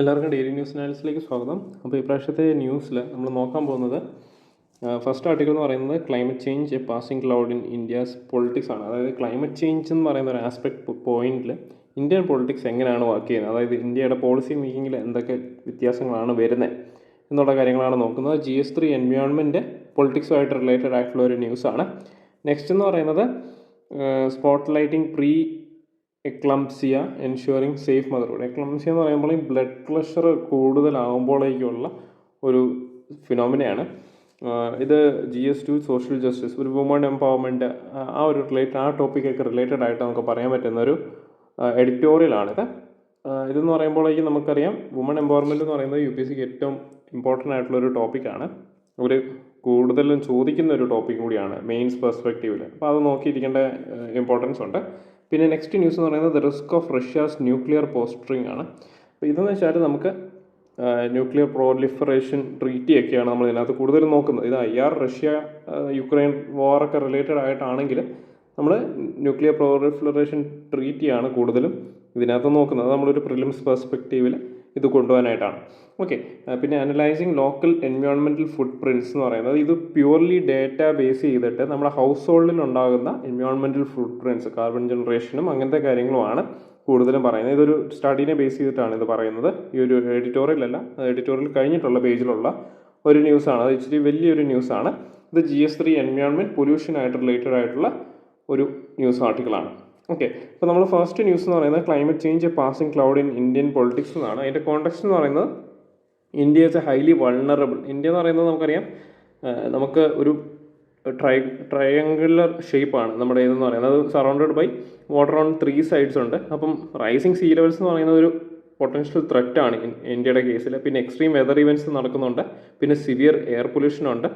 എല്ലാവർക്കും daily news അനാലിസിലേക്ക് സ്വാഗതം. അപ്പോൾ ഇപ്രാവശ്യത്തെ ന്യൂസിൽ നമ്മൾ നോക്കാൻ പോകുന്നത് ഫസ്റ്റ് ആർട്ടിക്കിൾ എന്ന് പറയുന്നത് climate change A passing cloud in India's politics ആണ്. അതായത് ക്ലൈമറ്റ് ചേഞ്ച് എന്ന് പറയുന്ന ഒരു ആസ്പെക്ട് പോയിന്റിൽ ഇന്ത്യൻ പൊളിറ്റിക്സ് എങ്ങനെയാണ് വർക്ക് ചെയ്യുന്നത്, അതായത് ഇന്ത്യയുടെ പോളിസി മേക്കിങ്ങിൽ എന്തൊക്കെ വ്യത്യാസങ്ങളാണ് വരുന്നത് എന്നുള്ള കാര്യങ്ങളാണ് നോക്കുന്നത്. GS3 എൻവയോൺമെൻറ്റ് പൊളിറ്റിക്സുമായിട്ട് റിലേറ്റഡ് ആയിട്ടുള്ള ഒരു ന്യൂസാണ്. നെക്സ്റ്റ് എന്ന് പറയുന്നത് spotlighting pre eclampsia ensuring safe motherhood. Eclampsia എന്ന് പറയുമ്പോൾ ഈ ബ്ലഡ് പ്രഷർ കൂടുതലാകുമ്പോഴേക്കുള്ള ഒരു ഫിനോമിനയാണ്. ഇത് GS2 സോഷ്യൽ ജസ്റ്റിസ്, ഒരു വുമൺ എംപവർമെൻറ്റ്, ആ ഒരു ടോപ്പിക്കൊക്കെ റിലേറ്റഡ് ആയിട്ട് നമുക്ക് പറയാൻ പറ്റുന്ന ഒരു എഡിറ്റോറിയലാണിത്. ഇതെന്ന് പറയുമ്പോഴേക്കും നമുക്കറിയാം വുമൺ എംപവർമെൻറ്റ് എന്ന് പറയുന്നത് UPSCക്ക് ഏറ്റവും ഇമ്പോർട്ടൻ്റ് ആയിട്ടുള്ളൊരു ടോപ്പിക്കാണ്. ഒരു കൂടുതലും ചോദിക്കുന്ന ഒരു ടോപ്പിക് കൂടിയാണ് മെയിൻസ് പെർസ്പെക്റ്റീവിൽ. അപ്പോൾ അത് നോക്കിയിരിക്കേണ്ട ഇമ്പോർട്ടൻസ് ഉണ്ട്. പിന്നെ നെക്സ്റ്റ് ന്യൂസ് എന്ന് പറയുന്നത് the risk of Russia's nuclear പോസ്റ്ററിങ് ആണ്. അപ്പോൾ ഇതെന്ന് വെച്ചാൽ നമുക്ക് ന്യൂക്ലിയർ പ്രോലിഫറേഷൻ ട്രീറ്റി ഒക്കെയാണ് നമ്മൾ ഇതിനകത്ത് കൂടുതലും നോക്കുന്നത്. ഇത് റഷ്യ യുക്രൈൻ വാറൊക്കെ റിലേറ്റഡ് ആയിട്ടാണെങ്കിൽ നമ്മൾ ന്യൂക്ലിയർ പ്രോലിഫറേഷൻ ട്രീറ്റിയാണ് കൂടുതലും ഇതിനകത്ത് നോക്കുന്നത്. നമ്മളൊരു പ്രിലിംസ് പെർസ്പെക്റ്റീവിൽ ഇത് കൊണ്ടുപോകാനായിട്ടാണ്. ഓക്കെ, പിന്നെ analysing local environmental footprints എന്ന് പറയുന്നത് ഇത് പ്യുവർലി ഡേറ്റ ബേസ് ചെയ്തിട്ട് നമ്മുടെ ഹൗസ് ഹോൾഡിൽ ഉണ്ടാകുന്ന എൻവയോൺമെൻറ്റൽ ഫുട് പ്രിൻറ്റ്സ്, കാർബൺ ജനറേഷനും അങ്ങനത്തെ കാര്യങ്ങളുമാണ് കൂടുതലും പറയുന്നത്. ഇതൊരു സ്റ്റഡീനെ ബേസ് ചെയ്തിട്ടാണ് ഇത് പറയുന്നത്. ഈ ഒരു എഡിറ്റോറിയൽ കഴിഞ്ഞിട്ടുള്ള പേജിലുള്ള ഒരു ന്യൂസാണ്. അത് ഇച്ചിരി വലിയൊരു ന്യൂസാണ്. ഇത് GS3 എൻവയോൺമെൻറ്റ് പൊല്യൂഷനായിട്ട് റിലേറ്റഡ് ആയിട്ടുള്ള ഒരു ന്യൂസ് ആർട്ടിക്കിളാണ്. ഓക്കെ, അപ്പോൾ നമ്മൾ ഫസ്റ്റ് ന്യൂസ് എന്ന് പറയുന്നത് climate change A passing cloud in Indian politics എന്നാണ്. അതിൻ്റെ കോണ്ടെക്സ്റ്റ് എന്ന് പറയുന്നത് India is A highly vulnerable. India എന്ന് പറയുന്നത് നമുക്കറിയാം, നമുക്ക് ഒരു ട്രയാങ്കുലർ ഷേപ്പാണ് നമ്മുടെ ഇതെന്ന് പറയുന്നത്. അത് surrounded by water on 3 sides ഉണ്ട്. അപ്പം റൈസിങ് സീ ലെവൽസ് എന്ന് പറയുന്നത് ഒരു പൊട്ടൻഷ്യൽ ത്രെറ്റാണ് ഇന്ത്യയുടെ കേസിൽ. പിന്നെ എക്സ്ട്രീം വെതർ ഇവൻറ്റ്സ് നടക്കുന്നുണ്ട്. പിന്നെ സിവിയർ എയർ പൊല്യൂഷനുണ്ട്.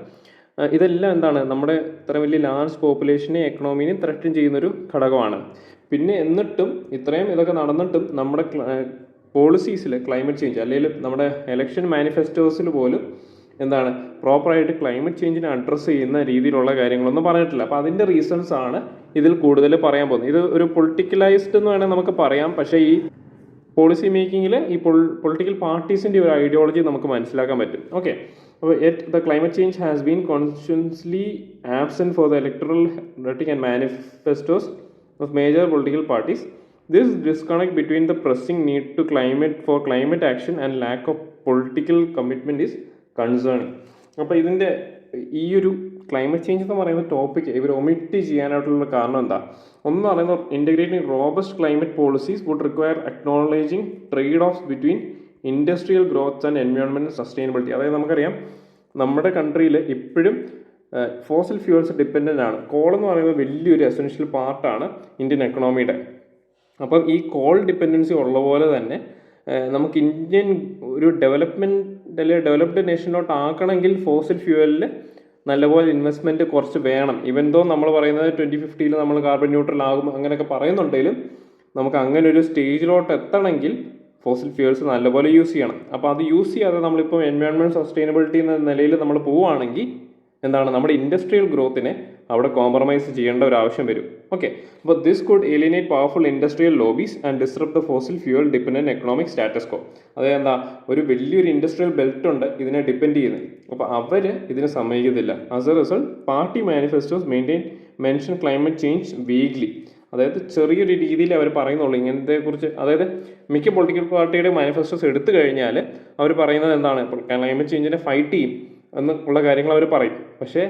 ഇതെല്ലാം എന്താണ്, നമ്മുടെ ഇത്ര വലിയ ലാർജ് പോപ്പുലേഷനെ എക്കണോമിനെയും ത്രെറ്റൻ ചെയ്യുന്നൊരു ഘടകമാണ്. പിന്നെ എന്നിട്ടും ഇത്രയും ഇതൊക്കെ നടന്നിട്ടും നമ്മുടെ പോളിസീസിൽ ക്ലൈമറ്റ് ചേഞ്ച് അല്ലെങ്കിൽ നമ്മുടെ എലക്ഷൻ മാനിഫെസ്റ്റോസിൽ പോലും എന്താണ് പ്രോപ്പറായിട്ട് ക്ലൈമറ്റ് ചേഞ്ചിനെ അഡ്രസ്സ് ചെയ്യുന്ന രീതിയിലുള്ള കാര്യങ്ങളൊന്നും പറഞ്ഞിട്ടില്ല. അപ്പോൾ അതിൻ്റെ റീസൺസ് ആണ് ഇതിൽ കൂടുതൽ പറയാൻ പോകുന്നത്. ഇത് ഒരു പൊളിറ്റിക്കലൈസ്ഡ് എന്ന് വേണമെങ്കിൽ നമുക്ക് പറയാം. പക്ഷേ ഈ പോളിസി മേക്കിങ്ങിൽ ഈ പൊളിറ്റിക്കൽ പാർട്ടീസിൻ്റെ ഒരു ഐഡിയോളജി നമുക്ക് മനസ്സിലാക്കാൻ പറ്റും. ഓക്കെ, അപ്പോൾ the climate change has been constantly absent for the electoral rhetoric and manifestos of major political parties. This disconnect between the pressing need to climate action and lack of political commitment is concerning. അപ്പോൾ ഇതിൻ്റെ ഈ ഒരു climate change എന്ന് പറയുന്ന topic ഇവർ omit ചെയ്യാനായിട്ടുള്ള കാരണം എന്താ? ഒന്ന് പറയുന്നത് integrating robust climate policies would require acknowledging trade offs between industrial growth and environmental sustainability. അതായത് നമുക്കറിയാം നമ്മുടെ കൺട്രിയിൽ ഇപ്പോഴും ഫോസിൽ ഫ്യൂവൽസ് ഡിപ്പെൻഡൻ്റ് ആണ്. കോൾ എന്ന് പറയുന്നത് വലിയൊരു എസെൻഷ്യൽ പാർട്ടാണ് ഇന്ത്യൻ എക്കണോമിയുടെ. അപ്പം ഈ ഡിപ്പെൻഡൻസി ഉള്ള പോലെ തന്നെ നമുക്ക് ഇന്ത്യൻ ഒരു ഡെവലപ്ഡ് നേഷനിലോട്ട് ആക്കണമെങ്കിൽ ഫോസിൽ ഫ്യൂവലിൽ നല്ലപോലെ ഇൻവെസ്റ്റ്മെൻറ്റ് കുറച്ച് വേണം. ഇവൻ ദോ നമ്മൾ പറയുന്നത് 2050 നമ്മൾ കാർബൺ ന്യൂട്രൽ ആകും അങ്ങനെയൊക്കെ പറയുന്നുണ്ടെങ്കിലും നമുക്ക് അങ്ങനെ ഒരു സ്റ്റേജിലോട്ട് എത്തണമെങ്കിൽ ഫോസിൽ ഫ്യൂവൽസ് നല്ലപോലെ യൂസ് ചെയ്യണം. അപ്പോൾ അത് യൂസ് ചെയ്യാതെ നമ്മളിപ്പോൾ എൻവയോൺമെൻറ്റ് സസ്റ്റൈനബിലിറ്റി എന്ന നിലയിൽ നമ്മൾ പോവുകയാണെങ്കിൽ എന്താണ്, നമ്മുടെ ഇൻഡസ്ട്രിയൽ ഗ്രോത്തിനെ അവിടെ കോംപ്രമൈസ് ചെയ്യേണ്ട ഒരു ആവശ്യം വരും. ഓക്കെ, അപ്പോൾ this could alienate powerful industrial lobbies and disrupt the fossil fuel dependent economic status quo. അതായത് എന്താ, ഒരു വലിയൊരു ഇൻഡസ്ട്രിയൽ ബെൽറ്റ് ഉണ്ട് ഇതിനെ ഡിപ്പെൻഡ് ചെയ്യുന്നത്. അപ്പോൾ അവർ ഇതിനെ സമ്മതിക്കത്തില്ല. As a result party manifestos mention climate change weakly. അതായത് ചെറിയൊരു രീതിയിൽ അവർ പറയുന്നുള്ളൂ ഇങ്ങനത്തെ കുറിച്ച്. അതായത് മിക്ക പൊളിറ്റിക്കൽ പാർട്ടിയുടെ മാനിഫെസ്റ്റോസ് എടുത്തു കഴിഞ്ഞാൽ അവർ പറയുന്നത് എന്താണ്, ക്ലൈമറ്റ് ചേഞ്ചിനെ ഫൈറ്റ് ചെയ്യും എന്നുള്ള കാര്യങ്ങൾ അവർ പറയും. പക്ഷേ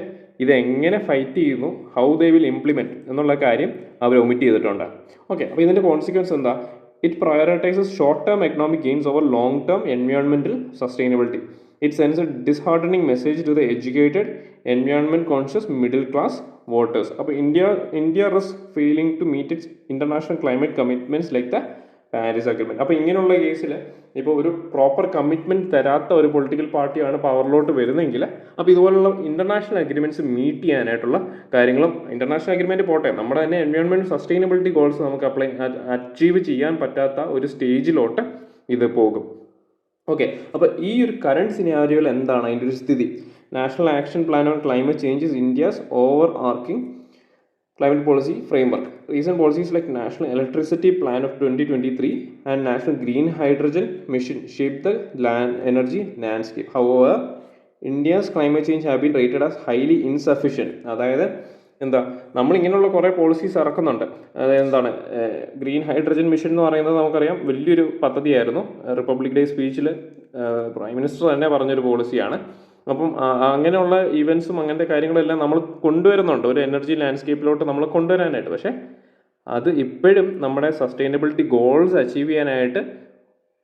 ഇതെങ്ങനെ ഫൈറ്റ് ചെയ്യുന്നു, ഹൗ ദേ വിൽ ഇംപ്ലിമെൻറ്റ് എന്നുള്ള കാര്യം അവർ ഒമിറ്റ് ചെയ്തിട്ടുണ്ട്. ഓക്കെ, അപ്പോൾ ഇതിൻ്റെ കോൺസിക്വൻസ് എന്താ? It prioritises short term economic gains over long term environmental sustainability. It sends a disheartening message to the educated environment conscious middle class voters. അപ്പോൾ India risk failing to meet its international climate commitments like the Paris agreement. അപ്പോൾ ഇങ്ങനെയുള്ള കേസിൽ ഇപ്പോൾ ഒരു proper commitment തരാത്ത ഒരു political പാർട്ടിയാണ് പവറിലോട്ട് വരുന്നതെങ്കിൽ അപ്പോൾ ഇതുപോലുള്ള ഇൻ്റർനാഷണൽ അഗ്രിമെൻറ്റ്സ് മീറ്റ് ചെയ്യാനായിട്ടുള്ള കാര്യങ്ങളും, ഇൻ്റർനാഷണൽ അഗ്രിമെൻറ്റ് പോട്ടെ, നമ്മുടെ തന്നെ എൻവയോൺമെൻറ്റ് സസ്റ്റൈനബിലിറ്റി ഗോൾസ് നമുക്ക് അച്ചീവ് ചെയ്യാൻ പറ്റാത്ത ഒരു സ്റ്റേജിലോട്ട് ഇത് പോകും. ഓക്കെ, അപ്പോൾ ഈ ഒരു കറണ്ട് സിനാരിയോയിൽ എന്താണ് അതിൻ്റെ ഒരു സ്ഥിതി? National action plan on climate change is India's over arching climate policy framework. Recent policies like National Electricity Plan of 2023 and National Green Hydrogen Mission shape the energy landscape. However, India's climate change have been rated as highly insufficient. അതായത് എന്താ, നമ്മളിങ്ങനെയുള്ള കുറേ policies ഇറക്കുന്നുണ്ട്. അതായത് എന്താണ്, green hydrogen mission എന്ന് പറയുന്നത് നമുക്കറിയാം വലിയൊരു പദ്ധതിയായിരുന്നു. Republic day സ്പീച്ചിൽ prime minister തന്നെ പറഞ്ഞൊരു പോളിസിയാണ്. അപ്പം അങ്ങനെയുള്ള ഈവൻസും അങ്ങനത്തെ കാര്യങ്ങളെല്ലാം നമ്മൾ കൊണ്ടുവരുന്നുണ്ട് ഒരു എനർജി ലാൻഡ്സ്കേപ്പിലോട്ട് നമ്മൾ കൊണ്ടുവരാനായിട്ട്. പക്ഷേ അത് ഇപ്പോഴും നമ്മുടെ സസ്റ്റൈനബിലിറ്റി ഗോൾസ് അച്ചീവ് ചെയ്യാനായിട്ട്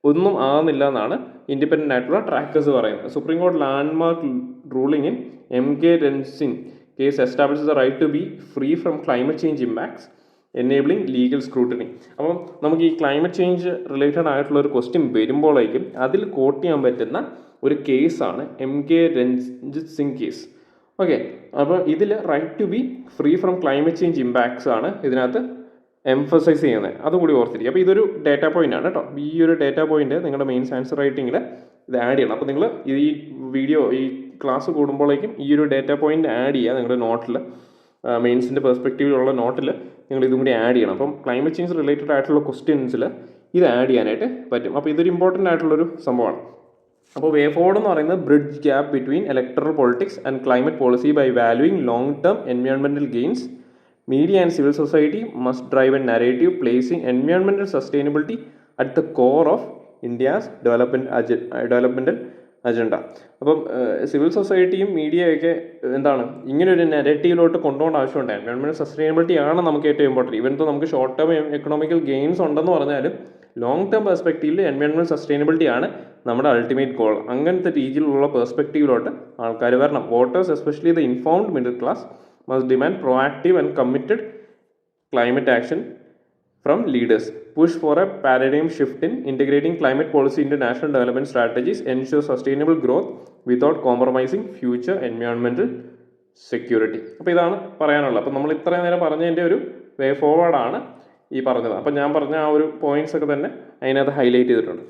ഒന്നും ആകുന്നില്ല എന്നാണ് ഇൻഡിപെൻഡൻ്റ് ആയിട്ടുള്ള ട്രാക്കേഴ്സ് പറയുന്നത്. സുപ്രീം കോടതി landmark ruling in MK Ranjit case establish the right to be free from climate change impacts enabling legal scrutiny. അപ്പം നമുക്ക് ഈ ക്ലൈമറ്റ് ചേഞ്ച് റിലേറ്റഡ് ആയിട്ടുള്ള ഒരു ക്വസ്റ്റ്യൻ വരുമ്പോഴേക്കും അതിൽ കോട്ട് ചെയ്യാൻ പറ്റുന്ന ഒരു കേസാണ് MK Ranjit Singh case. Okay, അപ്പോൾ ഇതിൽ right to be free from climate change impacts ആണ് ഇതിനകത്ത് എംഫസൈസ് ചെയ്യുന്നത്. അതുകൂടി ഓർത്തിരിക്കുക. അപ്പോൾ ഇതൊരു ഡേറ്റാ പോയിന്റ് ആണ് കേട്ടോ. ഈ ഒരു ഡേറ്റാ പോയിന്റ് നിങ്ങളുടെ മെയിൻസ് ആൻസർ റൈറ്റിങ്ങിൽ ഇത് ആഡ് ചെയ്യണം. അപ്പോൾ നിങ്ങൾ ഈ വീഡിയോ ഈ ക്ലാസ് കൂടുമ്പോഴേക്കും ഈ ഒരു ഡേറ്റാ പോയിന്റ് ആഡ് ചെയ്യുക നിങ്ങളുടെ നോട്ടിൽ, മെയിൻസിൻ്റെ പെർസ്പെക്റ്റീവിലുള്ള നോട്ടിൽ നിങ്ങൾ ഇതും കൂടി ആഡ് ചെയ്യണം. അപ്പം ക്ലൈമറ്റ് ചേഞ്ച് റിലേറ്റഡ് ആയിട്ടുള്ള ക്വസ്റ്റ്യൻസിൽ ഇത് ആഡ് ചെയ്യാനായിട്ട് പറ്റും. അപ്പോൾ ഇതൊരു ഇമ്പോർട്ടൻ്റ് ആയിട്ടുള്ളൊരു സംഭവമാണ്. അപ്പോൾ വേ ഫോർവേഡ് എന്ന് പറയുന്നത് bridge gap between electoral politics and climate policy by valuing long term environmental gains. Media and civil society must drive a narrative placing environmental sustainability at the core of India's developmental agenda. അപ്പം civil സൊസൈറ്റിയും മീഡിയയൊക്കെ എന്താണ് ഇങ്ങനൊരു നെഗറ്റീവിലോട്ട് കൊണ്ടുപോകേണ്ട ആവശ്യമുണ്ട്. Environmental sustainability ആണ് നമുക്ക് ഏറ്റവും important. ഇവൻ നമുക്ക് ഷോർട്ട് ടേം എക്കണോമിക്കൽ ഗെയിൻസ് ഉണ്ടെന്ന് പറഞ്ഞാലും ലോങ് ടേം പെർസ്പെക്റ്റീവിൽ എൻവയോൺമെൻറ്റൽ സസ്റ്റൈനബിലിറ്റി ആണ് നമ്മുടെ അൾട്ടിമേറ്റ് ഗോൾ. അങ്ങനത്തെ രീതിയിലുള്ള പെർസ്പെക്റ്റീവിലോട്ട് ആൾക്കാർ വരണം. Voters especially the informed middle class must demand proactive and committed climate action from leaders. Push for a paradigm shift in integrating climate policy into national development strategies. Ensure sustainable growth without compromising future environmental security. അപ്പോൾ ഇതാണ് പറയാനുള്ളത്. അപ്പോൾ നമ്മൾ ഇത്രയും നേരം പറഞ്ഞതിൻ്റെ ഒരു വേ ഫോർവേഡാണ് ഈ പറഞ്ഞത്. അപ്പോൾ ഞാൻ പറഞ്ഞ ആ ഒരു പോയിന്റ്സ് ഒക്കെ തന്നെ അതിനകത്ത് ഹൈലൈറ്റ് ചെയ്തിട്ടുണ്ട്.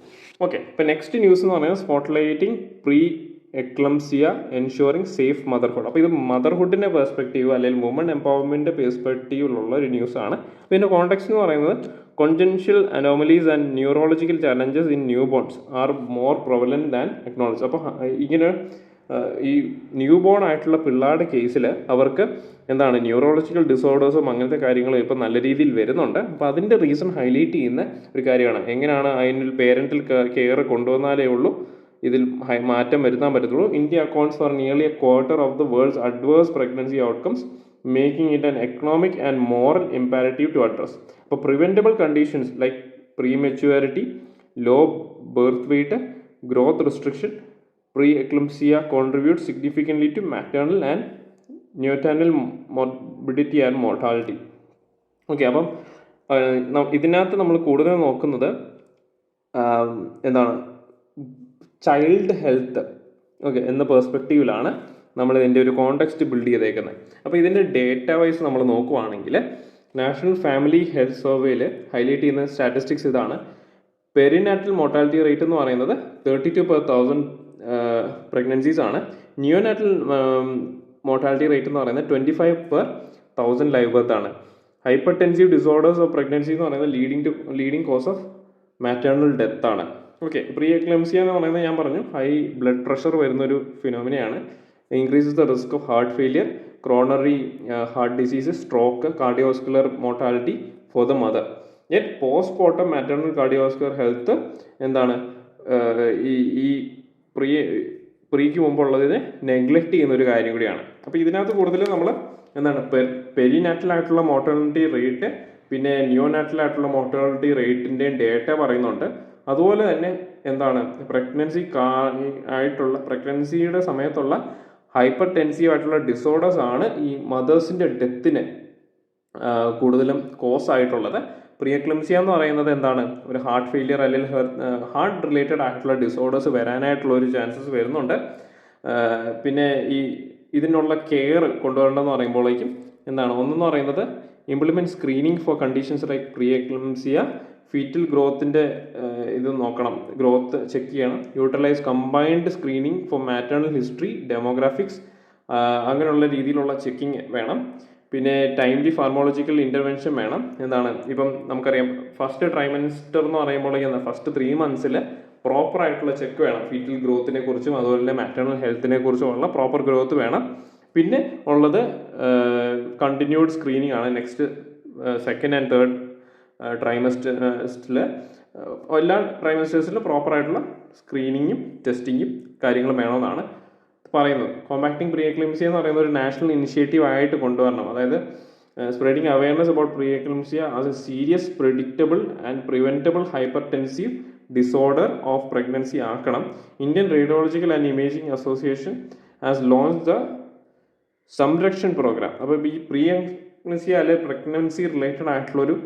ഓക്കെ, ഇപ്പോൾ നെക്സ്റ്റ് ന്യൂസ് എന്ന് പറയുന്നത് spotlighting pre eclampsia ensuring safe motherhood. അപ്പോൾ ഇത് മദർഹുഡിൻ്റെ പെർസ്പെക്റ്റീവ് അല്ലെങ്കിൽ വുമൺ എംപവർമെൻറ്റ് പെർസ്പെക്റ്റീവിലുള്ള ഒരു ന്യൂസാണ്. ഇതിൻ്റെ കോണ്ടെക്സ്റ്റ് എന്ന് പറയുന്നത് congenital anomalies and neurological challenges in newborns are more prevalent than technology. അപ്പോൾ ഇങ്ങനെ ഈ ന്യൂ ബോൺ ആയിട്ടുള്ള പിള്ളേരുടെ കേസിൽ അവർക്ക് എന്താണ് ന്യൂറോളജിക്കൽ ഡിസോർഡേഴ്സും അങ്ങനത്തെ കാര്യങ്ങളും ഇപ്പോൾ നല്ല രീതിയിൽ വരുന്നുണ്ട്. അപ്പോൾ അതിൻ്റെ റീസൺ ഹൈലൈറ്റ് ചെയ്യുന്ന ഒരു കാര്യമാണ്. എങ്ങനെയാണ് അതിൻ്റെ പേരൻ്റൽ കെയർ കൊണ്ടുവന്നാലേ ഉള്ളൂ ഇതിൽ മാറ്റം വരുത്താൻ പറ്റത്തുള്ളൂ. India accounts for nearly a quarter of the world's adverse pregnancy outcomes, making it an economic and moral imperative to address. അപ്പോൾ preventable conditions like prematurity, low birth weight, growth restriction, pre eclampsia contribute significantly to maternal and neonatal morbidity and mortality. Okay, അപ്പം ഇതിനകത്ത് നമ്മൾ കൂടുതൽ നോക്കുന്നത് എന്താണ് child health okay എന്ന പെർസ്പെക്റ്റീവിലാണ് നമ്മൾ ഇതിൻ്റെ ഒരു കോണ്ടെക്സ്റ്റ് ബിൽഡ് ചെയ്തേക്കുന്നത്. അപ്പോൾ ഇതിൻ്റെ ഡേറ്റ വൈസ് നമ്മൾ നോക്കുവാണെങ്കിൽ നാഷണൽ ഫാമിലി ഹെൽത്ത് സർവേയിൽ ഹൈലൈറ്റ് ചെയ്യുന്ന സ്റ്റാറ്റിസ്റ്റിക്സ് ഇതാണ്. പെരിനാറ്റൽ മോർട്ടാലിറ്റി റേറ്റ് എന്ന് പറയുന്നത് 32 per 1000 പ്രഗ്നൻസീസ് ആണ്. നിയോനാറ്റൽ മോർട്ടാലിറ്റി റേറ്റ് എന്ന് പറയുന്നത് 25 per 1000 ലൈവ് ബർത്ത് ആണ്. Hypertensive disorders of pregnancy എന്ന് പറയുന്നത് leading cause of maternal death ആണ്. ഓക്കെ, പ്രീ എക്ലംസിയ എന്ന് പറയുന്നത് ഞാൻ പറഞ്ഞു ഹൈ ബ്ലഡ് പ്രഷർ വരുന്നൊരു ഫിനോമിനയാണ്. Increases the risk of heart failure, coronary heart diseases, stroke, cardiovascular mortality four the mother. Yet postmortem maternal cardiovascular health എന്താണ് ഈ പ്രീക്ക് മുമ്പുള്ളതിനെ neglect ചെയ്യുന്ന ഒരു കാര്യം കൂടിയാണ്. അപ്പോൾ ഇതിനകത്ത് കൂടുതൽ നമ്മൾ എന്താണ് പെരിനാറ്റൽ ആയിട്ടുള്ള മോർട്ടാലിറ്റി റേറ്റ് പിന്നെ നിയോനാറ്റൽ ആയിട്ടുള്ള മോർട്ടാലിറ്റി റേറ്റിൻ്റെയും ഡേറ്റ പറയുന്നുണ്ട്. അതുപോലെ തന്നെ എന്താണ് പ്രഗ്നൻസിയുടെ സമയത്തുള്ള ഹൈപ്പർ ടെൻസീവ് ആയിട്ടുള്ള ഡിസോർഡേഴ്സ് ആണ് ഈ മദേഴ്സിൻ്റെ ഡെത്തിന് കൂടുതലും കോസ് ആയിട്ടുള്ളത്. പ്രീ എക്ലംസിയ എന്ന് പറയുന്നത് എന്താണ് ഒരു ഹാർട്ട് ഫെയിലിയർ അല്ലെങ്കിൽ ഹാർട്ട് റിലേറ്റഡ് ആയിട്ടുള്ള ഡിസോർഡേഴ്സ് വരാനായിട്ടുള്ള ഒരു ചാൻസസ് വരുന്നുണ്ട്. പിന്നെ ഇതിനുള്ള കെയർ കൊണ്ടുവരേണ്ടതെന്ന് പറയുമ്പോഴേക്കും എന്താണ് ഒന്നെന്ന് പറയുന്നത് implement screening for conditions like pre eclampsia, fetal ഗ്രോത്തിൻ്റെ ഇത് നോക്കണം, ഗ്രോത്ത് ചെക്ക് ചെയ്യണം. Utilise combined screening for maternal history, demographics അങ്ങനെയുള്ള രീതിയിലുള്ള ചെക്കിങ് വേണം. പിന്നെ ടൈംലി ഫാർമോളജിക്കൽ ഇൻ്റർവെൻഷൻ വേണം. എന്താണ്, ഇപ്പം നമുക്കറിയാം ഫസ്റ്റ് ട്രൈമസ്റ്റർ എന്ന് പറയുമ്പോഴേക്കും ഫസ്റ്റ് 3 months പ്രോപ്പർ ആയിട്ടുള്ള ചെക്ക് വേണം. ഫീറ്റൽ ഗ്രോത്തിനെ കുറിച്ചും അതുപോലെ തന്നെ മാറ്റേണൽ ഹെൽത്തിനെ കുറിച്ചുമുള്ള പ്രോപ്പർ ഗ്രോത്ത് വേണം. പിന്നെ ഉള്ളത് കണ്ടിന്യൂഡ് സ്ക്രീനിങ് ആണ്. നെക്സ്റ്റ് 2nd and 3rd ട്രൈമസ്റ്ററിൽ എല്ലാ ട്രൈമസ്റ്റേഴ്സിലും പ്രോപ്പറായിട്ടുള്ള സ്ക്രീനിങ്ങും ടെസ്റ്റിങ്ങും കാര്യങ്ങളും വേണമെന്നാണ് പറയുന്നത്. കോമ്പാക്ടിങ് പ്രീ എക്ലിംസിയ എന്ന് പറയുന്ന ഒരു നാഷണൽ ഇനിഷ്യേറ്റീവ് ആയിട്ട് കൊണ്ടുവരണം. അതായത് spreading awareness about pre eclampsia as a serious predictable and preventable hypertensive disorder of pregnancy ആക്കണം. Indian radiological and imaging association has launch the Samrakshan programme. അപ്പോൾ ഈ പ്രീ എക്ലിംസിയ അല്ലെങ്കിൽ പ്രഗ്നൻസി റിലേറ്റഡ് ആയിട്ടുള്ളൊരു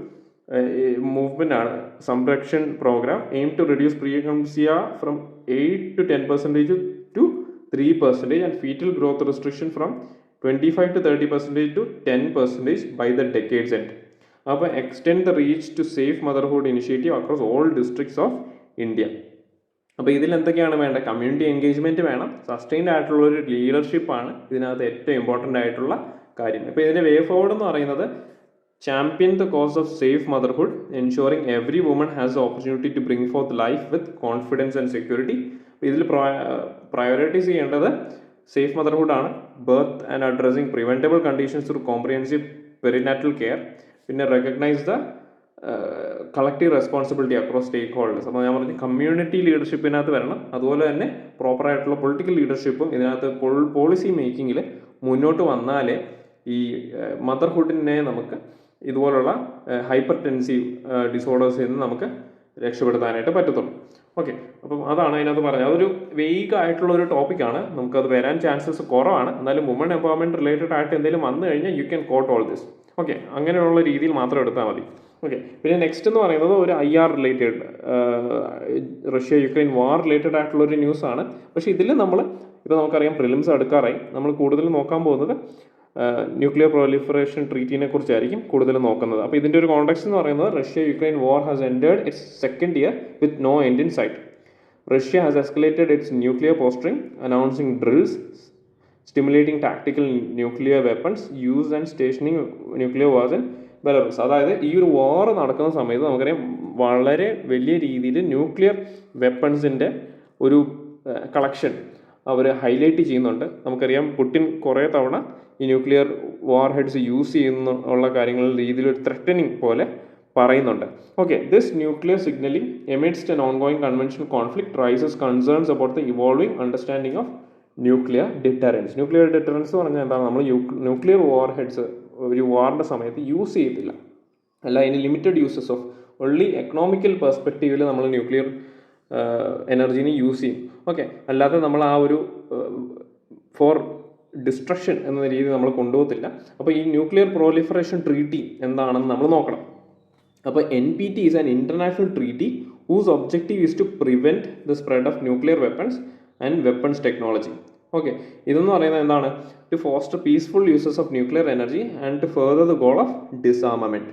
മൂവ്മെൻ്റ് ആണ് Samrakshan programme. Aim to reduce pre eclampsia from 8 to 10% to 3% and fetal growth restriction from 25 to 30% to 10% by the decade's end. അപ്പോൾ extend the reach to safe motherhood initiative across all districts of India. അപ്പോൾ ഇതിൽ എന്തൊക്കെയാണ് വേണ്ടത്? Community engagement വേണം. Sustained ആയിട്ടുള്ളൊരു ലീഡർഷിപ്പാണ് ഇതിനകത്ത് ഏറ്റവും important ആയിട്ടുള്ള കാര്യം. അപ്പോൾ ഇതിൻ്റെ വേ ഫോർവേഡ് എന്ന് പറയുന്നത് champion the cause of safe motherhood, ensuring every woman has the opportunity to bring forth life with confidence and security. ഇതിൽ പ്രയോറിറ്റൈസ് ചെയ്യേണ്ടത് സേഫ് മദർഹുഡ് ആണ്. Birth and addressing preventable conditions through comprehensive perinatal care. പിന്നെ recognise the collective responsibility across stakeholders. അപ്പോൾ ഞാൻ പറഞ്ഞു community ലീഡർഷിപ്പിനകത്ത് വരണം. അതുപോലെ തന്നെ പ്രോപ്പറായിട്ടുള്ള പൊളിറ്റിക്കൽ ലീഡർഷിപ്പും ഇതിനകത്ത് പോളിസി മേക്കിങ്ങിൽ മുന്നോട്ട് വന്നാലേ ഈ മദർഹുഡിനെ നമുക്ക് ഇതുപോലുള്ള ഹൈപ്പർ ടെൻസീവ് ഡിസോർഡേഴ്സിൽ നിന്ന് നമുക്ക് രക്ഷപ്പെടുത്താനായിട്ട് പറ്റത്തുള്ളൂ. ഓക്കെ, അപ്പം അതാണ് അതിനകത്ത് പറഞ്ഞത്. അതൊരു വെയ്ഗ് ആയിട്ടുള്ള ഒരു ടോപ്പിക്കാണ്. നമുക്കത് വരാൻ ചാൻസസ് കുറവാണ്. എന്നാലും വുമൺ എംപവർമെൻറ്റ് റിലേറ്റഡ് ആയിട്ട് എന്തെങ്കിലും വന്നു കഴിഞ്ഞാൽ you can quote all this. Okay, അങ്ങനെയുള്ള രീതിയിൽ മാത്രം എടുത്താൽ മതി. ഓക്കെ, പിന്നെ നെക്സ്റ്റ് എന്ന് പറയുന്നത് ഒരു IR റിലേറ്റഡ്, റഷ്യ യുക്രൈൻ വാർ റിലേറ്റഡ് ആയിട്ടുള്ളൊരു ന്യൂസാണ്. പക്ഷേ ഇതിൽ ഇപ്പോൾ നമുക്കറിയാം പ്രിലിംസ് അടുക്കാറായി. നമ്മൾ കൂടുതൽ നോക്കാൻ പോകുന്നത് ന്യൂക്ലിയർ പ്രൊലിഫറേഷൻ ട്രീറ്റിനെ കുറിച്ചായിരിക്കും കൂടുതൽ നോക്കുന്നത്. അപ്പോൾ ഇതിൻ്റെ ഒരു കോണ്ടെക്സ്റ്റ് എന്ന് പറയുന്നത് Russia Ukraine war has entered its 2nd year with no end in sight. Russia has escalated its nuclear posturing, announcing drills, stimulating tactical nuclear weapons use and stationing nuclear wars in Belarus. അതായത് ഈ ഒരു വാർ നടക്കുന്ന സമയത്ത് നമുക്കറിയാം വളരെ വലിയ രീതിയിൽ nuclear വെപ്പൺസിൻ്റെ ഒരു കളക്ഷൻ അവർ ഹൈലൈറ്റ് ചെയ്യുന്നുണ്ട്. നമുക്കറിയാം പുടിൻ കുറേ തവണ ഈ ന്യൂക്ലിയർ വാർ ഹെഡ്സ് യൂസ് ചെയ്യുന്നുള്ള കാര്യങ്ങളിൽ രീതിയിൽ ഒരു ത്രെറ്റനിങ് പോലെ പറയുന്നുണ്ട്. Okay, this nuclear signalling amidst an ongoing conventional conflict rises concerns about the evolving understanding of nuclear deterrence. Nuclear deterrence എന്ന് പറഞ്ഞാൽ എന്താണ്? നമ്മൾ ന്യൂക്ലിയർ വാർ ഹെഡ്സ് ഒരു വാറിൻ്റെ സമയത്ത് യൂസ് ചെയ്യത്തില്ല, അല്ല, അതിന് limited uses of only economical പെർസ്പെക്റ്റീവിൽ നമ്മൾ ന്യൂക്ലിയർ എനർജീനെ യൂസ് ചെയ്യും. ഓക്കെ, അല്ലാതെ നമ്മൾ ആ ഒരു ഫോർ ഡിസ്ട്രക്ഷൻ എന്ന രീതി നമ്മൾ കൊണ്ടുപോകത്തില്ല. അപ്പോൾ ഈ ന്യൂക്ലിയർ പ്രൊലിഫറേഷൻ ട്രീറ്റി എന്താണെന്ന് നമ്മൾ നോക്കണം. അപ്പോൾ NPT is an international treaty whose objective is to prevent the spread of nuclear weapons and weapons technology. Okay, ഇതെന്ന് പറയുന്നത് എന്താണ്? To foster peaceful uses of nuclear energy and to further the goal of disarmament.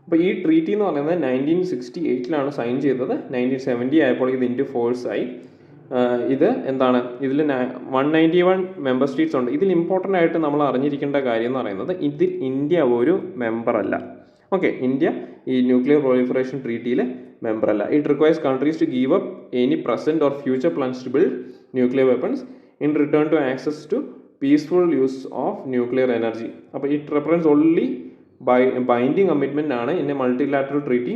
അപ്പോൾ ഈ treaty എന്ന് പറയുന്നത് 1968 sign ചെയ്തത്. 1970 ആയപ്പോൾ ഇത് ഇന്ത്യ ഫോഴ്സായി. ഇത് എന്താണ്? ഇതിൽ 191 മെമ്പർ സ്റ്റേറ്റ്സ് ഉണ്ട്. ഇതിൽ ഇമ്പോർട്ടൻ്റ് ആയിട്ട് നമ്മൾ അറിഞ്ഞിരിക്കേണ്ട കാര്യം എന്ന് പറയുന്നത് ഇതിൽ ഇന്ത്യ ഒരു മെമ്പറല്ല. ഓക്കെ, ഇന്ത്യ ഈ ന്യൂക്ലിയർ പ്രൊലിഫറേഷൻ ട്രീറ്റിയിൽ മെമ്പറല്ല. It requires countries to give up any present or future plans to build nuclear weapons in return to access to peaceful use of nuclear energy. അപ്പോൾ it represents only binding commitment ആണ് in a multilateral treaty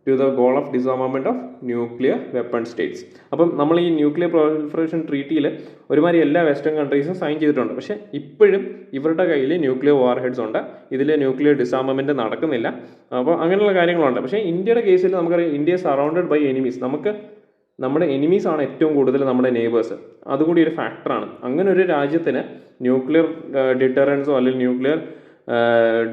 to the goal of disarmament of nuclear weapon states. അപ്പം നമ്മൾ ഈ nuclear proliferation ട്രീറ്റിയിൽ ഒരുമാതിരി എല്ലാ western കൺട്രീസും sign ചെയ്തിട്ടുണ്ട്. പക്ഷേ ഇപ്പോഴും ഇവരുടെ കയ്യിൽ ന്യൂക്ലിയർ വാർ ഹെഡ്സ് ഉണ്ട്. ഇതിൽ ന്യൂക്ലിയർ ഡിസാർമമെൻറ്റ് നടക്കുന്നില്ല. അപ്പോൾ അങ്ങനെയുള്ള കാര്യങ്ങളുണ്ട്. പക്ഷേ ഇന്ത്യയുടെ കേസിൽ നമുക്കറിയാം ഇന്ത്യ സറൗണ്ടഡ് ബൈ എനിമീസ്. നമ്മുടെ എനിമീസാണ് ഏറ്റവും കൂടുതൽ നമ്മുടെ നെയ്ബേഴ്സ്. അതുകൂടി ഒരു ഫാക്ടറാണ്. അങ്ങനെ ഒരു രാജ്യത്തിന് ന്യൂക്ലിയർ ഡിറ്ററൻസോ അല്ലെങ്കിൽ ന്യൂക്ലിയർ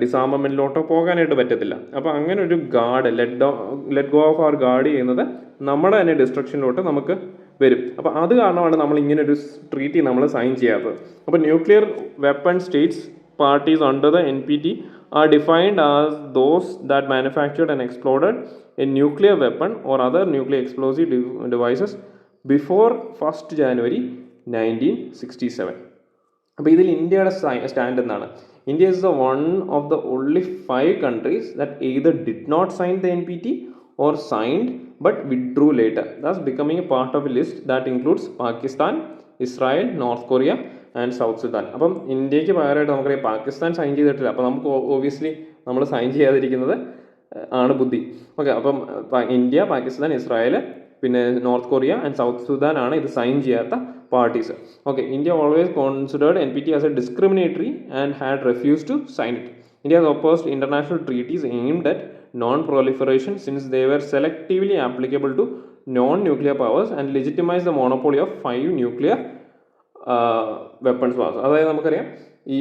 ഡിസാർമമെൻറ്റിലോട്ടോ പോകാനായിട്ട് പറ്റത്തില്ല. അപ്പോൾ അങ്ങനെ ഒരു guard let go of our guard ചെയ്യുന്നത് നമ്മുടെ തന്നെ ഡിസ്ട്രക്ഷനിലോട്ട് നമുക്ക് വരും. അപ്പോൾ അത് കാരണമാണ് നമ്മൾ ഇങ്ങനെ ഒരു ട്രീറ്റി നമ്മൾ സൈൻ ചെയ്യാത്തത്. അപ്പോൾ nuclear weapon States parties under the NPT are defined as those that manufactured and exploded a nuclear weapon or other nuclear explosive devices before 1st January 1967. അപ്പോൾ ഇതിൽ ഇന്ത്യയുടെ സ്റ്റാൻഡ് എന്താണ്? India is the one of the only 5 countries that either did not sign the NPT or signed but withdrew later, thus becoming a part of a list that includes Pakistan, Israel, north Korea and South Sudan. അപ്പം ഇന്ത്യക്ക് പകരമായിട്ട് നമുക്കറിയാം Pakistan sign ചെയ്തിട്ടില്ല. അപ്പം നമുക്ക് obviously നമ്മൾ sign ചെയ്യാതിരിക്കുന്നത് ആണ് ബുദ്ധി. ഓക്കെ, അപ്പം ഇന്ത്യ, പാകിസ്ഥാൻ, ഇസ്രായേൽ, പിന്നെ North Korea and South Sudan ആണ് ഇത് സൈൻ ചെയ്യാത്ത parties. Okay, India always considered NPT as a discriminatory and had refuse to sign it. India has opposed international treaties aimed at non-proliferation since they were selectively applicable to non-nuclear powers and legitimized the monopoly of 5 nuclear weapons powers. അതായത് നമുക്കറിയാം ഈ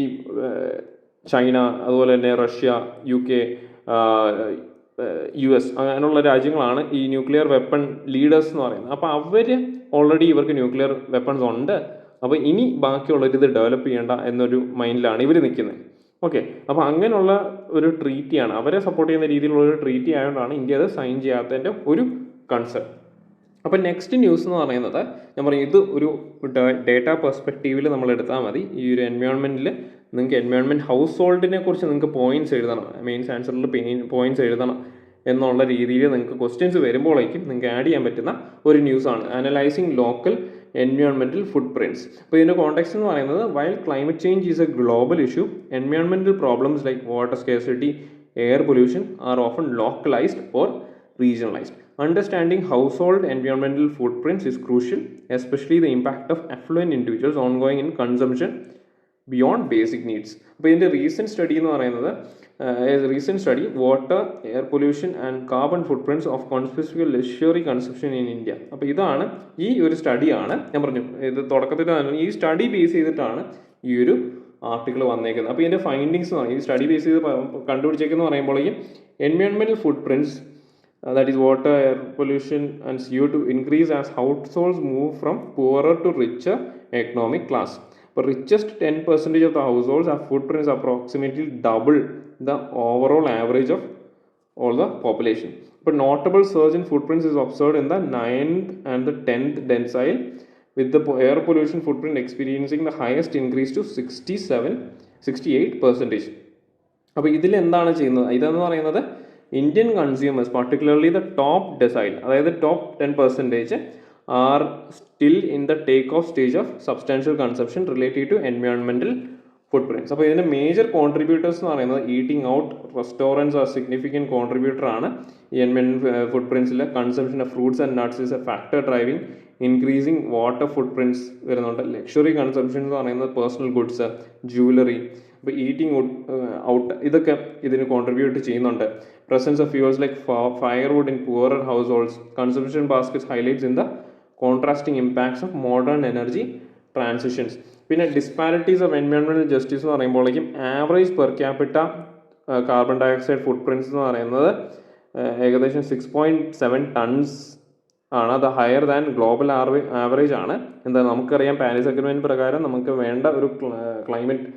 China, അതുപോലെ തന്നെ Russia, UK, US അങ്ങനെയുള്ള രാജ്യങ്ങളാണ് ഈ nuclear weapon leaders എന്ന് പറയുന്നത്. അപ്പോൾ അവർ ഓൾറെഡി ഇവർക്ക് ന്യൂക്ലിയർ വെപ്പൺസ് ഉണ്ട്, അപ്പോൾ ഇനി ബാക്കിയുള്ളവർ ഇത് ഡെവലപ്പ് ചെയ്യേണ്ട എന്നൊരു മൈൻഡിലാണ് ഇവർ നിൽക്കുന്നത്. ഓക്കെ, അപ്പോൾ അങ്ങനെയുള്ള ഒരു ട്രീറ്റിയാണ്, അവരെ സപ്പോർട്ട് ചെയ്യുന്ന രീതിയിലുള്ള ഒരു ട്രീറ്റി ആയതുകൊണ്ടാണ് ഇന്ത്യ അത് സൈൻ ചെയ്യാത്തതിൻ്റെ ഒരു കൺസേൺ. അപ്പോൾ നെക്സ്റ്റ് ന്യൂസ് എന്ന് പറയുന്നത്, ഞാൻ പറയും ഇത് ഒരു ഡേറ്റ പെർസ്പെക്റ്റീവിൽ നമ്മൾ എടുത്താൽ മതി. ഈ ഒരു എൻവയോൺമെൻറ്റിൽ നിങ്ങൾക്ക് എൻവയോൺമെൻറ്റ് ഹൗസ് ഹോൾഡിനെ കുറിച്ച് നിങ്ങൾക്ക് പോയിൻറ്റ്സ് എഴുതണം, മെയിൻസ് ആൻസറിൽ പോയിൻറ്റ്സ് എഴുതണം എന്നുള്ള രീതിയിൽ നിങ്ങൾക്ക് ക്വസ്റ്റ്യൻസ് വരുമ്പോഴേക്കും നിങ്ങൾക്ക് ആഡ് ചെയ്യാൻ പറ്റുന്ന ഒരു ന്യൂസാണ് analysing local environmental footprints. അപ്പോൾ ഇതിൻ്റെ കോണ്ടെക്സ്റ്റ് എന്ന് പറയുന്നത്, while climate change is A global issue, environmental problems like water scarcity, air pollution are often localised or regionalized. Understanding household environmental footprints is crucial, especially the impact of affluent individuals ongoing in consumption beyond basic needs. അപ്പോൾ ഇതിൻ്റെ recent study എന്ന് പറയുന്നത്, recent study water, air pollution and carbon footprints of conspecific luxury consumption in India. അപ്പോൾ ഇതാണ് ഈ ഒരു സ്റ്റഡിയാണ് ഞാൻ പറഞ്ഞു, ഇത് തുടക്കത്തിൽ ഈ സ്റ്റഡി ബേസ് ചെയ്തിട്ടാണ് ഈ ഒരു ആർട്ടിക്കിൾ വന്നേക്കുന്നത്. അപ്പോൾ ഇതിൻ്റെ ഫൈൻഡിങ്സ് ഈ സ്റ്റഡി ബേസ് ചെയ്ത് കണ്ടുപിടിച്ചേക്കെന്ന് പറയുമ്പോഴേക്കും environmental ഫുട്പ്രിൻറ്റ്സ്, that is water, air pollution and CO2 increase as households move from poorer to richer economic class. But richest 10% of the households have footprints approximately double the overall average of all the population. But notable surge in footprints is observed in the 9th and the 10th decile, with the air pollution footprint experiencing the highest increase to 68%. അപ്പോൾ ഇതിൽ എന്താണ് ചെയ്യുന്നത്, ഇതെന്ന് പറയുന്നത് Indian consumers, particularly the top decile, അതായത് top 10% are still in the take off stage of substantial consumption related to environmental footprints. അപ്പോൾ ഇതിൻ്റെ major contributors എന്ന് പറയുന്നത് eating out, restaurants are significant contributor ആണ് ഈ എൻവയോൺമെൻറ്റ് ഫുട് പ്രിൻറ്റ്സിൽ. Consumption of fruits and nuts is a factor driving increasing water footprints വരുന്നുണ്ട്. Luxury consumption എന്ന് പറയുന്നത് പേഴ്സണൽ ഗുഡ്സ്, ജ്വല്ലറി, ഇപ്പോൾ ഈറ്റിംഗ് ഔട്ട് ഇതൊക്കെ ഇതിന് കോൺട്രിബ്യൂട്ട് ചെയ്യുന്നുണ്ട്. Presence of fuels like firewood in poorer households. Consumption baskets highlights in the contrasting impacts of modern energy transitions. പിന്നെ disparities of environmental justice എന്ന് പറയുമ്പോഴേക്കും average per capita carbon dioxide footprints എന്ന് പറയുന്നത് ഏകദേശം 6.7 tons ആണ്. അത് higher than global average ആണ്. എന്താ നമുക്കറിയാം, പാരീസ് അഗ്രിമെൻറ്റ് പ്രകാരം നമുക്ക് വേണ്ട ഒരു ക്ലൈമറ്റ്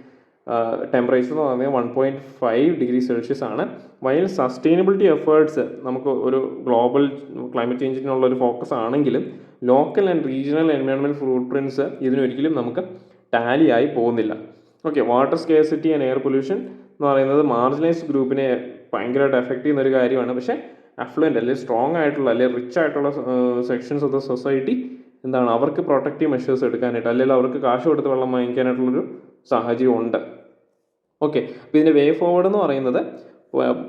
ടെമ്പറേച്ചർ എന്ന് പറയുന്നത് 1.5 degree Celsius ആണ്. വൈൽ സസ്റ്റൈനബിലിറ്റി എഫേർട്സ് നമുക്ക് ഒരു ഗ്ലോബൽ ക്ലൈമറ്റ് ചേഞ്ചിനുള്ള ഒരു ഫോക്കസ് ആണെങ്കിലും local and regional environment footprints ഇതിനൊരിക്കലും നമുക്ക് ടാലി ആയി പോകുന്നില്ല. Okay, water scarcity and air pollution എന്ന് പറയുന്നത് മാർജിനലൈസ്ഡ് ഗ്രൂപ്പിനെ ഭയങ്കരമായിട്ട് എഫക്റ്റ് ചെയ്യുന്ന ഒരു കാര്യമാണ്. പക്ഷേ അഫ്ലുവൻ്റ് അല്ലെങ്കിൽ സ്ട്രോങ് ആയിട്ടുള്ള അല്ലെങ്കിൽ റിച്ച് ആയിട്ടുള്ള സെക്ഷൻസ് ഓഫ് ദ സൊസൈറ്റി എന്താണ്, അവർക്ക് പ്രൊട്ടക്റ്റീവ് മെഷേഴ്സ് എടുക്കാനായിട്ട് അല്ലെങ്കിൽ അവർക്ക് കാശ് കൊടുത്ത് വെള്ളം വാങ്ങിക്കാനായിട്ടുള്ളൊരു സാഹചര്യം ഉണ്ട്. ഓക്കെ, അപ്പോൾ ഇതിൻ്റെ വേ ഫോർവേഡ് എന്ന് പറയുന്നത്,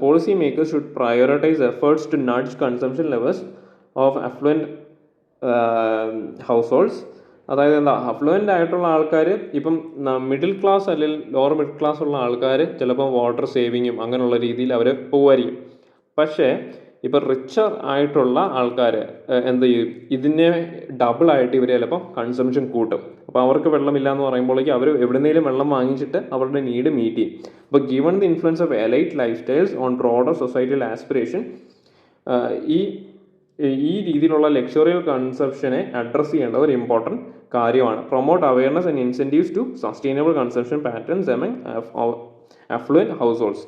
policy makers should prioritise efforts to nudge consumption levels of affluent households. അതായത് എന്താ, അഫ്ലുവൻ്റ് ആയിട്ടുള്ള ആൾക്കാർ, ഇപ്പം മിഡിൽ ക്ലാസ് അല്ലെങ്കിൽ ലോവർ മിഡിൽ ക്ലാസ് ഉള്ള ആൾക്കാർ ചിലപ്പോൾ വാട്ടർ സേവിങ്ങും അങ്ങനെയുള്ള രീതിയിൽ അവർ പോകുമായിരിക്കും. പക്ഷേ ഇപ്പോൾ റിച്ചർ ആയിട്ടുള്ള ആൾക്കാർ എന്ത് ചെയ്യും, ഇതിനെ ഡബിളായിട്ട് ഇവർ ചിലപ്പോൾ കൺസംഷൻ കൂട്ടും. അപ്പോൾ അവർക്ക് വെള്ളമില്ല എന്ന് പറയുമ്പോഴേക്കും അവർ എവിടെന്നെങ്കിലും വെള്ളം വാങ്ങിച്ചിട്ട് അവരുടെ നീഡ് മീറ്റ് ചെയ്യും. അപ്പോൾ given the influence of elite lifestyles on broader societal aspiration, ഈ രീതിയിലുള്ള ലക്ഷറിയൽ കൺസപ്ഷനെ അഡ്രസ്സ് ചെയ്യേണ്ട ഒരു ഇമ്പോർട്ടൻറ്റ് കാര്യമാണ്. Promote awareness and incentives to sustainable consumption patterns among affluent households.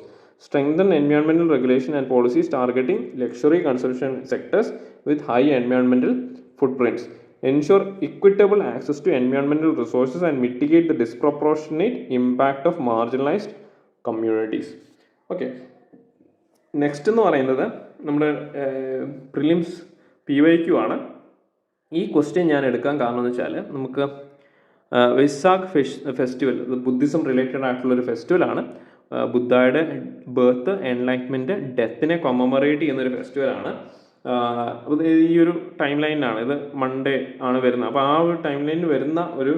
Strengthen environmental regulation and policies targeting luxury consumption sectors with high environmental footprints. Ensure equitable access to environmental resources and mitigate the disproportionate impact of marginalized communities. Okay, next എന്ന് പറയുന്നത് നമ്മുടെ prelims PYQ ആണ്. ഈ question ഞാൻ എടുക്കാൻ കാരണം എന്ന് വെച്ചാൽ നമുക്ക് വൈസാഖ് ഫെസ്റ്റിവൽ ബുദ്ധിസം റിലേറ്റഡ് ആയിട്ടുള്ളൊരു ഫെസ്റ്റിവലാണ്. ബുദ്ധയുടെ ബർത്ത്, എൻലൈറ്റ്മെൻറ്റ്, ഡെത്തിനെ കൊമമറേറ്റ് ചെയ്യുന്നൊരു ഫെസ്റ്റിവലാണ്. ഈ ഒരു ടൈം ലൈനിലാണ്, ഇത് മൺഡേ ആണ് വരുന്നത്. അപ്പോൾ ആ ഒരു ടൈം ലൈനിൽ വരുന്ന ഒരു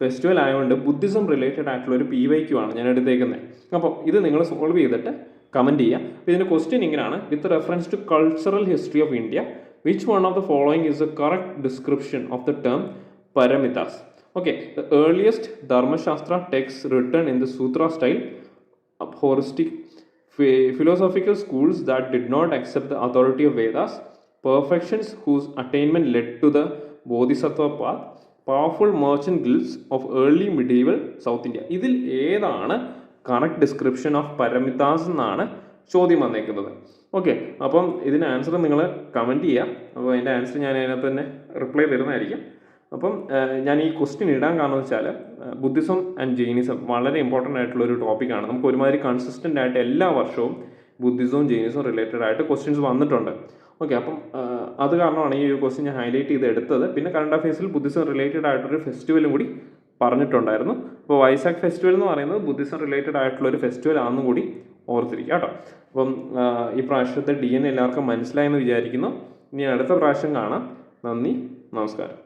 ഫെസ്റ്റിവൽ ആയതുകൊണ്ട് ബുദ്ധിസം റിലേറ്റഡ് ആയിട്ടുള്ള ഒരു PYQ ആണ് ഞാൻ എടുത്തേക്കുന്നത്. അപ്പോൾ ഇത് നിങ്ങൾ സോൾവ് ചെയ്തിട്ട് കമൻറ്റ് ചെയ്യുക. അപ്പോൾ ഇതിൻ്റെ ക്വസ്റ്റ്യൻ ഇങ്ങനെയാണ്: with reference to cultural history of India, which one of the following is a correct description of the term paramitas? Okay, the earliest Dharmashastra texts written in the Sutra style, aphoristic philosophical schools that did not accept the authority of Vedas, perfections whose attainment led to the Bodhisattva path, powerful merchant guilds of early medieval South India. ഇതിൽ ഏതാണ് correct description of പരമിതാസ് എന്നാണ് ചോദ്യം വന്നേക്കുന്നത്. Okay, അപ്പം ഇതിന് answer നിങ്ങൾ comment ചെയ്യുക. അപ്പോൾ അതിൻ്റെ ആൻസർ ഞാൻ അതിനകത്ത് തന്നെ റിപ്ലൈ തരുന്നതായിരിക്കും. അപ്പം ഞാൻ ഈ ക്വസ്റ്റ്യൻ ഇടാൻ കാരണം എന്ന് വെച്ചാൽ ബുദ്ധിസം ആൻഡ് ജെയിനിസം വളരെ ഇമ്പോർട്ടൻ്റ് ആയിട്ടുള്ളൊരു ടോപ്പിക്കാണ്. നമുക്ക് ഒരുമാതിരി കൺസിസ്റ്റൻ്റ് ആയിട്ട് എല്ലാ വർഷവും ബുദ്ധിസവും ജെയിനിസവും റിലേറ്റഡ് ആയിട്ട് ക്വസ്റ്റ്യൻസ് വന്നിട്ടുണ്ട്. ഓക്കെ, അപ്പം അത് കാരണമാണ് ഈ ഒരു ക്വസ്റ്റ്യൻ ഞാൻ ഹൈലൈറ്റ് ചെയ്ത് എടുത്തത്. പിന്നെ കറണ്ട് അഫയേഴ്സിൽ ബുദ്ധിസം റിലേറ്റഡ് ആയിട്ടൊരു ഫെസ്റ്റിവലും കൂടി പറഞ്ഞിട്ടുണ്ടായിരുന്നു. അപ്പോൾ വൈസാഖ് ഫെസ്റ്റിവൽ എന്ന് പറയുന്നത് ബുദ്ധിസം റിലേറ്റഡ് ആയിട്ടുള്ളൊരു ഫെസ്റ്റിവൽ ആണെന്നും കൂടി ഓർത്തിരിക്കുക കേട്ടോ. അപ്പം ഈ പ്രാവശ്യത്തെ DNA എല്ലാവർക്കും മനസ്സിലായെന്ന് വിചാരിക്കുന്നു. ഇനി അടുത്ത പ്രാവശ്യം കാണാം. നന്ദി, നമസ്കാരം.